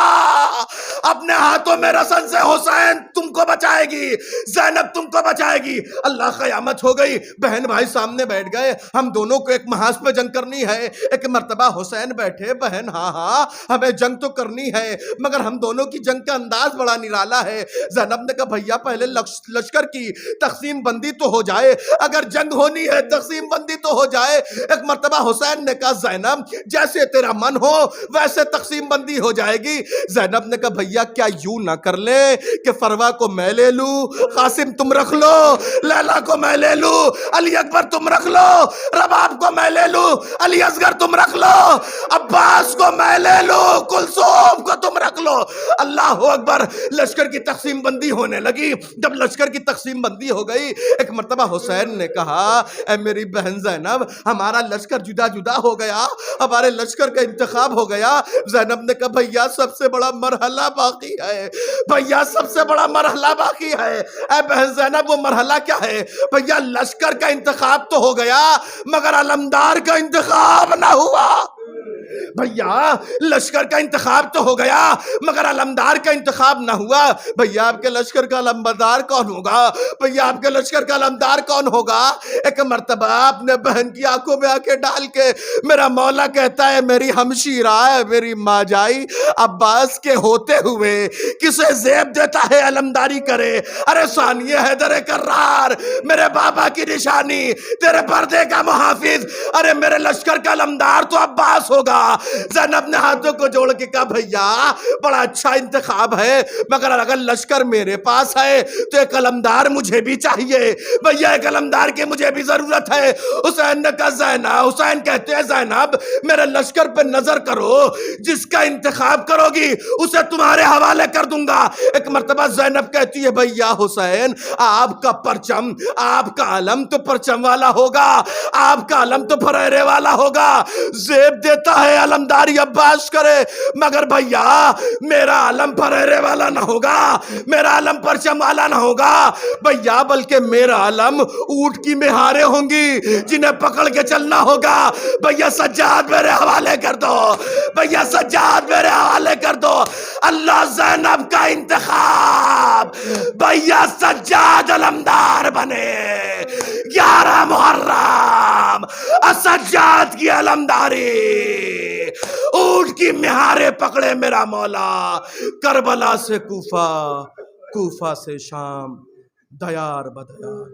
اپنے ہاتھوں میں رسن سے حسین تم کو بچائے گی، زینب تم کو بچائے گی. اللہ قیامت ہو گئی. بہن بھائی سامنے بیٹھ گئے، ہم دونوں کو ایک محاذ پہ جنگ کرنی ہے. ایک مرتبہ حسین بیٹھے، بہن ہاں ہمیں جنگ تو کرنی ہے، مگر ہم دونوں کی جنگ کا انداز بڑا نرالا ہے. زینب نے کہا بھیا پہلے لشکر کی تقسیم بندی تو ہو جائے، اگر جنگ ہونی ہے تقسیم بندی تو ہو جائے. ایک مرتبہ حسین نے کہا زینب جیسے تیرا من ہو ویسے تقسیم بندی ہو جائے گی. زینب نے کہا بھیا کیا یوں نہ کر لے کہ فروا کو میں لے لوں، قاسم تم رکھ لو، لیلا کو میں لے لوں، علی اکبر تم رکھ لو، رباب کو میں لے لوں، علی اصغر تم رکھ لو، عباس کو میں لے لوں، کلثوم کو تم رکھ لو. اللہ اکبر. لشکر کی تقسیم بندی ہونے لگی. جب لشکر کی تقسیم بندی ہو گئی، ایک مرتبہ حسین نے کہا اے میری بہن زینب ہمارا لشکر جدا جدا ہو گیا، ہمارے لشکر کا انتخاب ہو گیا. زینب نے کہا بھیا سب سے بڑا مرحلہ باقی ہے، بھیا سب سے بڑا مرحلہ باقی ہے. اے بہن زینب وہ مرحلہ کیا ہے؟ بھیا لشکر کا انتخاب تو ہو گیا مگر علمدار کا انتخاب نہ ہوا. بھیا لشکر کا انتخاب تو ہو گیا مگر علمدار کا انتخاب نہ ہوا. بھیا آپ کے لشکر کا علمبردار کون ہوگا؟ بھیا آپ کے لشکر کا علمدار کون ہوگا؟ ایک مرتبہ اپنے بہن کی آنکھوں میں آنکھیں ڈال کے میرا مولا کہتا ہے میری ہمشیرہ ہے میری ماں جائی عباس کے ہوتے ہوئے کسے زیب دیتا ہے علمداری کرے. ارے ثانیہ حیدر کرار میرے بابا کی نشانی تیرے پردے کا محافظ، ارے میرے لشکر کا علمدار تو عباس ہوگا. زینب نے ہاتھوں کو جوڑ کے کہا بھیا بڑا اچھا انتخاب ہے مگر اگر لشکر میرے پاس ہے تو ایک علمدار مجھے بھی چاہیے. بھیا ایک علمدار کی مجھے بھی ضرورت ہے. حسین نے کہا زینب، حسین کہتے ہیں زینب میرے لشکر پہ نظر کرو، جس کا انتخاب کرو گی اسے تمہارے حوالے کر دوں گا. ایک مرتبہ زینب کہتی ہے بھیا حسین آپ کا پرچم آپ کا علم تو پرچم والا ہوگا، آپ کا علم تو پھریرے والا ہوگا. زیب دیتا ہے علمداری عباس کرے مگر بھیا میرا علم پھریرے والا نہ ہوگا، میرا علم پرچم والا نہ ہوگا بھیا، بلکہ میرا علم اونٹ کی مہاریں ہوں گی جنہیں پکڑ کے چلنا ہوگا. بھیا سجاد میرے حوالے کر دو، بھیا سجاد میرے حوالے کر دو. اللہ زینب کا انتخاب، بھیا سجاد علمدار بنے. 11 محرم سجاد کی علمداری، اونٹ کی مہاریں پکڑے میرا مولا. کربلا سے کوفہ، کوفہ سے شام، دیار بدیار.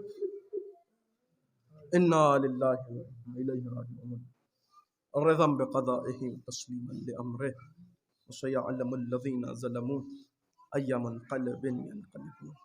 انا للہ و انا الیہ راجعون. رضا بقضائه تسلیما لامره وسيعلم الذين ظلموا اي منقلب ينقلبون.